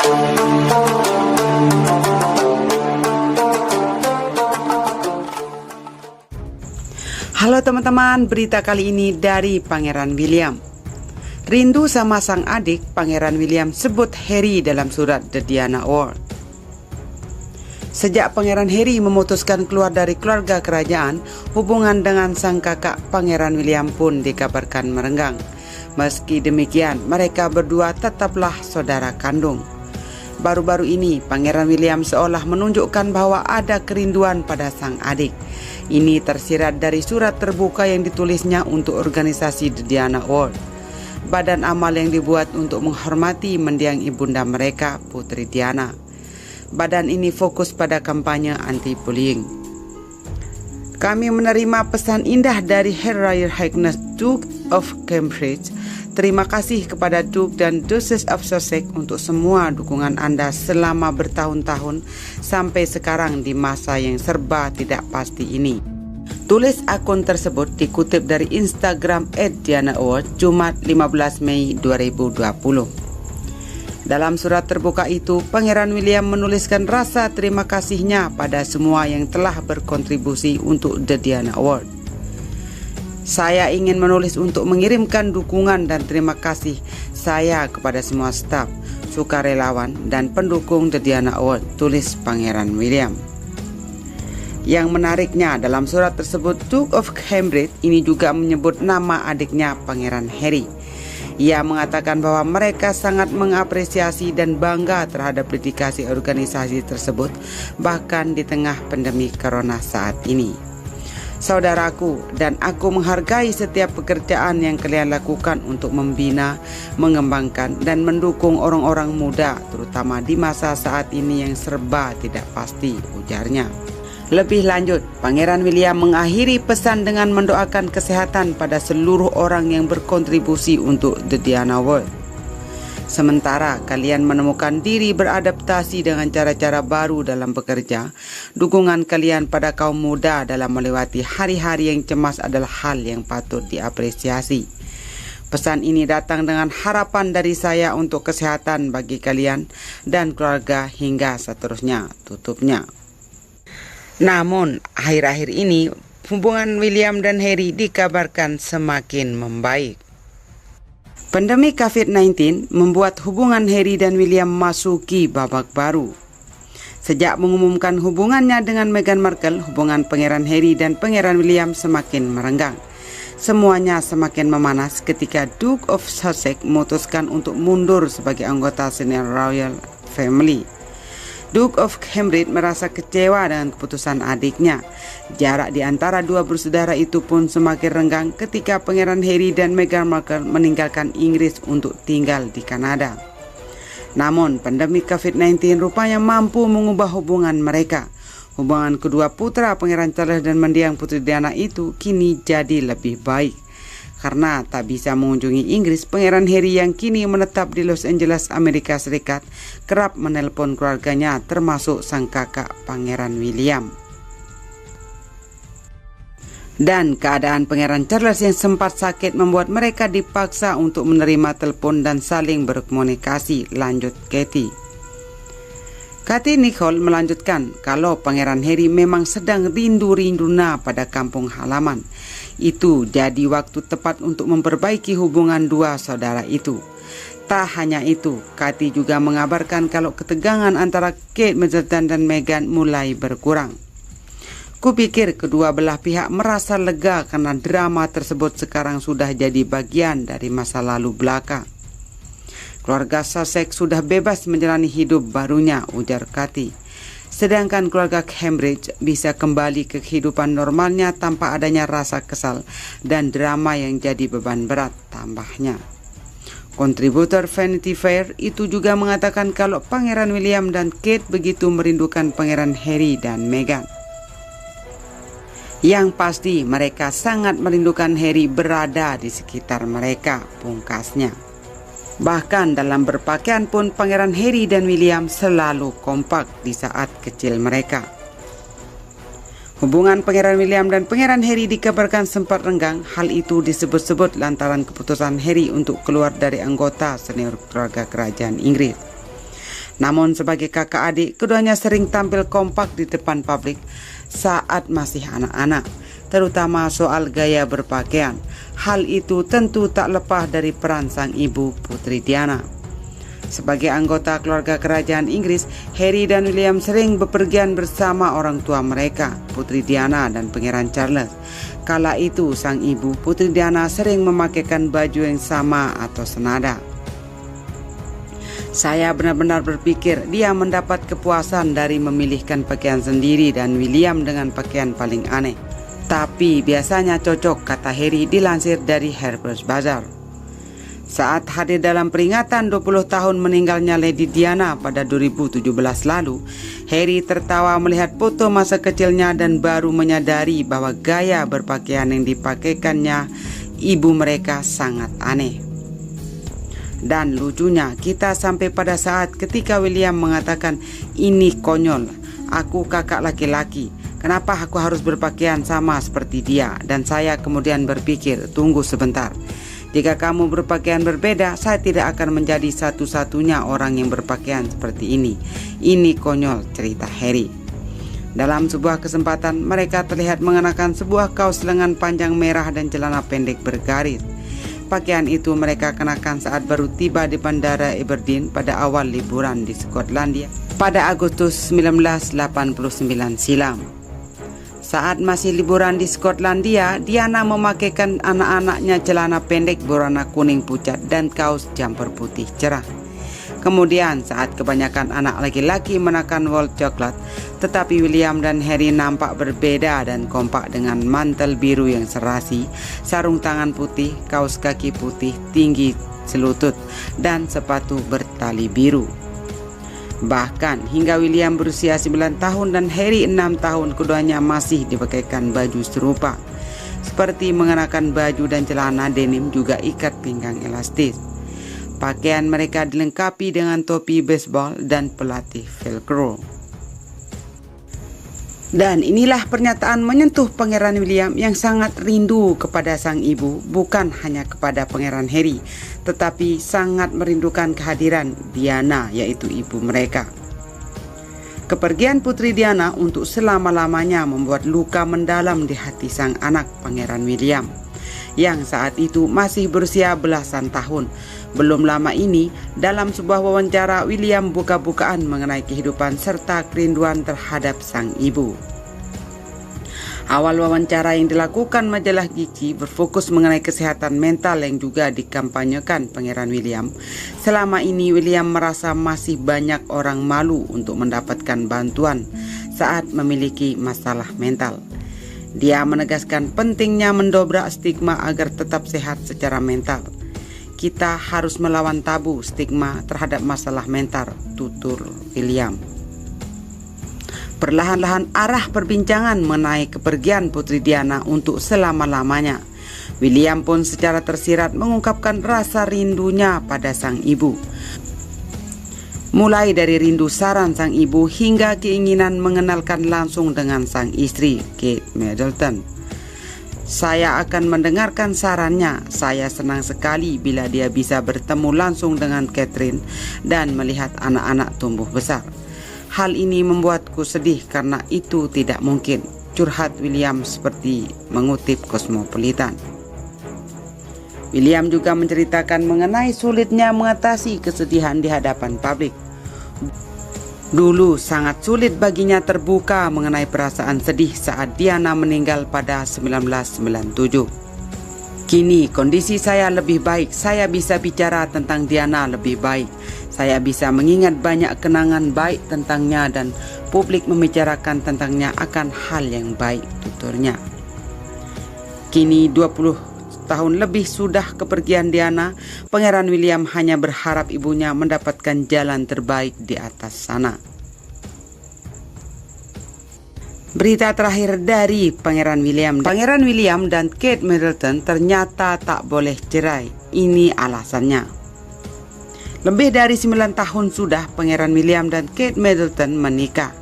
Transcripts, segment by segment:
Halo teman-teman, berita kali ini dari Pangeran William. Rindu sama sang adik, Pangeran William sebut Harry dalam surat The Diana Award. Sejak Pangeran Harry memutuskan keluar dari keluarga kerajaan, hubungan dengan sang kakak Pangeran William pun dikabarkan merenggang. Meski demikian, mereka berdua tetaplah saudara kandung. Baru-baru ini, Pangeran William seolah menunjukkan bahwa ada kerinduan pada sang adik. Ini tersirat dari surat terbuka yang ditulisnya untuk organisasi The Diana Award, badan amal yang dibuat untuk menghormati mendiang ibunda mereka, Putri Diana. Badan ini fokus pada kampanye anti-bullying. Kami menerima pesan indah dari Her Royal Highness Duke of Cambridge. Terima kasih kepada Duke dan Duchess of Sussex untuk semua dukungan Anda selama bertahun-tahun sampai sekarang di masa yang serba tidak pasti ini. Tulis akun tersebut dikutip dari Instagram @dianaaward Jumat 15 Mei 2020. Dalam surat terbuka itu, Pangeran William menuliskan rasa terima kasihnya pada semua yang telah berkontribusi untuk The Diana Award. Saya ingin menulis untuk mengirimkan dukungan dan terima kasih saya kepada semua staf, sukarelawan, dan pendukung The Diana Award, tulis Pangeran William. Yang menariknya, dalam surat tersebut, Duke of Cambridge ini juga menyebut nama adiknya Pangeran Harry. Ia mengatakan bahwa mereka sangat mengapresiasi dan bangga terhadap dedikasi organisasi tersebut, bahkan di tengah pandemi corona saat ini. Saudaraku, dan aku menghargai setiap pekerjaan yang kalian lakukan untuk membina, mengembangkan, dan mendukung orang-orang muda, terutama di masa saat ini yang serba tidak pasti, ujarnya. Lebih lanjut, Pangeran William mengakhiri pesan dengan mendoakan kesehatan pada seluruh orang yang berkontribusi untuk The Diana Award. Sementara kalian menemukan diri beradaptasi dengan cara-cara baru dalam bekerja, dukungan kalian pada kaum muda dalam melewati hari-hari yang cemas adalah hal yang patut diapresiasi. Pesan ini datang dengan harapan dari saya untuk kesehatan bagi kalian dan keluarga hingga seterusnya, tutupnya. Namun, akhir-akhir ini, hubungan William dan Harry dikabarkan semakin membaik. Pandemi COVID-19 membuat hubungan Harry dan William masuki babak baru. Sejak mengumumkan hubungannya dengan Meghan Markle, hubungan Pangeran Harry dan Pangeran William semakin merenggang. Semuanya semakin memanas ketika Duke of Sussex memutuskan untuk mundur sebagai anggota senior Royal Family. Duke of Cambridge merasa kecewa dengan keputusan adiknya. Jarak di antara dua bersaudara itu pun semakin renggang ketika Pangeran Harry dan Meghan Markle meninggalkan Inggris untuk tinggal di Kanada. Namun, pandemi COVID-19 rupanya mampu mengubah hubungan mereka. Hubungan kedua putra Pangeran Charles dan mendiang Putri Diana itu kini jadi lebih baik. Karena tak bisa mengunjungi Inggris, Pangeran Harry yang kini menetap di Los Angeles, Amerika Serikat, kerap menelpon keluarganya termasuk sang kakak Pangeran William. Dan keadaan Pangeran Charles yang sempat sakit membuat mereka dipaksa untuk menerima telepon dan saling berkomunikasi, lanjut Katie. Katie Nicole melanjutkan kalau Pangeran Harry memang sedang rindu-rinduna pada kampung halaman. Itu jadi waktu tepat untuk memperbaiki hubungan dua saudara itu. Tak hanya itu, Katie juga mengabarkan kalau ketegangan antara Kate Middleton dan Meghan mulai berkurang. Kupikir kedua belah pihak merasa lega karena drama tersebut sekarang sudah jadi bagian dari masa lalu belaka. Keluarga Sussex sudah bebas menjalani hidup barunya, ujar Katie. Sedangkan keluarga Cambridge bisa kembali ke kehidupan normalnya tanpa adanya rasa kesal dan drama yang jadi beban berat, tambahnya. Kontributor Vanity Fair itu juga mengatakan kalau Pangeran William dan Kate begitu merindukan Pangeran Harry dan Meghan. Yang pasti mereka sangat merindukan Harry berada di sekitar mereka, pungkasnya. Bahkan dalam berpakaian pun Pangeran Harry dan William selalu kompak di saat kecil mereka. Hubungan Pangeran William dan Pangeran Harry dikabarkan sempat renggang. Hal itu disebut-sebut lantaran keputusan Harry untuk keluar dari anggota senior keluarga kerajaan Inggris. Namun sebagai kakak adik, keduanya sering tampil kompak di depan publik saat masih anak-anak, terutama soal gaya berpakaian. Hal itu tentu tak lepas dari peran sang ibu, Putri Diana. Sebagai anggota keluarga kerajaan Inggris, Harry dan William sering bepergian bersama orang tua mereka, Putri Diana dan Pangeran Charles. Kala itu sang ibu, Putri Diana, sering memakaikan baju yang sama atau senada. Saya benar-benar berpikir dia mendapat kepuasan dari memilihkan pakaian sendiri dan William dengan pakaian paling aneh. Tapi biasanya cocok, kata Harry dilansir dari Harper's Bazaar. Saat hadir dalam peringatan 20 tahun meninggalnya Lady Diana pada 2017 lalu, Harry tertawa melihat foto masa kecilnya dan baru menyadari bahwa gaya berpakaian yang dipakaikannya ibu mereka sangat aneh. Dan lucunya, kita sampai pada saat ketika William mengatakan, "Ini konyol, aku kakak laki-laki, kenapa aku harus berpakaian sama seperti dia?" Dan saya kemudian berpikir, tunggu sebentar, jika kamu berpakaian berbeda, saya tidak akan menjadi satu-satunya orang yang berpakaian seperti ini. Ini konyol, cerita Harry. Dalam sebuah kesempatan, mereka terlihat mengenakan sebuah kaos lengan panjang merah dan celana pendek bergaris. Pakaian itu mereka kenakan saat baru tiba di Bandara Aberdeen pada awal liburan di Skotlandia pada Agustus 1989 silam. Saat masih liburan di Skotlandia, Diana memakaikan anak-anaknya celana pendek berwarna kuning pucat dan kaos jumper putih cerah. Kemudian saat kebanyakan anak laki-laki menakan wol coklat, tetapi William dan Harry nampak berbeda dan kompak dengan mantel biru yang serasi, sarung tangan putih, kaos kaki putih tinggi selutut, dan sepatu bertali biru. Bahkan hingga William berusia 9 tahun dan Harry 6 tahun, keduanya masih dipakaikan baju serupa, seperti mengenakan baju dan celana denim juga ikat pinggang elastis. Pakaian mereka dilengkapi dengan topi baseball dan pelatih velcro. Dan inilah pernyataan menyentuh Pangeran William yang sangat rindu kepada sang ibu, bukan hanya kepada Pangeran Harry, tetapi sangat merindukan kehadiran Diana, yaitu ibu mereka. Kepergian Putri Diana untuk selama-lamanya membuat luka mendalam di hati sang anak, Pangeran William, yang saat itu masih berusia belasan tahun. Belum lama ini, dalam sebuah wawancara, William buka-bukaan mengenai kehidupan serta kerinduan terhadap sang ibu. Awal wawancara yang dilakukan majalah Gigi berfokus mengenai kesehatan mental yang juga dikampanyekan Pangeran William. Selama ini William merasa masih banyak orang malu untuk mendapatkan bantuan saat memiliki masalah mental. Dia menegaskan pentingnya mendobrak stigma agar tetap sehat secara mental. Kita harus melawan tabu stigma terhadap masalah mental, tutur William. Perlahan-lahan arah perbincangan mengenai kepergian Putri Diana untuk selama-lamanya. William pun secara tersirat mengungkapkan rasa rindunya pada sang ibu. Mulai dari rindu saran sang ibu hingga keinginan mengenalkan langsung dengan sang istri, Kate Middleton. Saya akan mendengarkan sarannya. Saya senang sekali bila dia bisa bertemu langsung dengan Catherine dan melihat anak-anak tumbuh besar. Hal ini membuatku sedih karena itu tidak mungkin, curhat William seperti mengutip Cosmopolitan. William juga menceritakan mengenai sulitnya mengatasi kesedihan di hadapan publik. Dulu sangat sulit baginya terbuka mengenai perasaan sedih saat Diana meninggal pada 1997. Kini kondisi saya lebih baik, saya bisa bicara tentang Diana lebih baik. Saya bisa mengingat banyak kenangan baik tentangnya dan publik membicarakan tentangnya akan hal yang baik, tuturnya. Kini 20 tahun lebih sudah kepergian Diana, Pangeran William hanya berharap ibunya mendapatkan jalan terbaik di atas sana. Berita terakhir dari Pangeran William. Pangeran William dan Kate Middleton ternyata tak boleh cerai. Ini alasannya. Lebih dari 9 tahun sudah Pangeran William dan Kate Middleton menikah.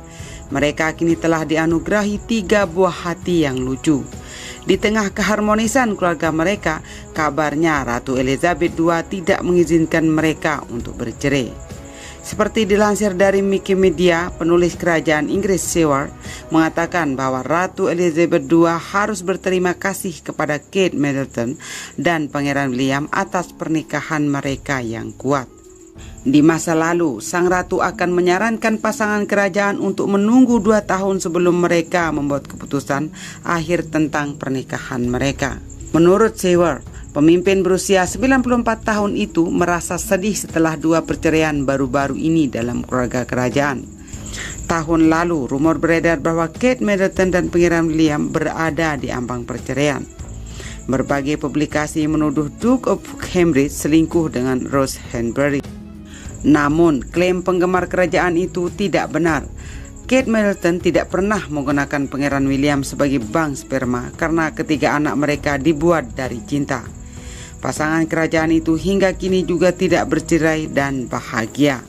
Mereka kini telah dianugerahi 3 buah hati yang lucu. Di tengah keharmonisan keluarga mereka, kabarnya Ratu Elizabeth II tidak mengizinkan mereka untuk bercerai. Seperti dilansir dari Wikimedia, penulis kerajaan Inggris Seward mengatakan bahwa Ratu Elizabeth II harus berterima kasih kepada Kate Middleton dan Pangeran William atas pernikahan mereka yang kuat. Di masa lalu, Sang Ratu akan menyarankan pasangan kerajaan untuk menunggu 2 tahun sebelum mereka membuat keputusan akhir tentang pernikahan mereka. Menurut Seward, pemimpin berusia 94 tahun itu merasa sedih setelah 2 perceraian baru-baru ini dalam keluarga kerajaan. Tahun lalu, rumor beredar bahwa Kate Middleton dan Pangeran William berada di ambang perceraian. Berbagai publikasi menuduh Duke of Cambridge selingkuh dengan Rose Henbury. Namun, klaim penggemar kerajaan itu tidak benar. Kate Middleton tidak pernah menggunakan Pangeran William sebagai bank sperma karena ketiga anak mereka dibuat dari cinta. Pasangan kerajaan itu hingga kini juga tidak bercerai dan bahagia.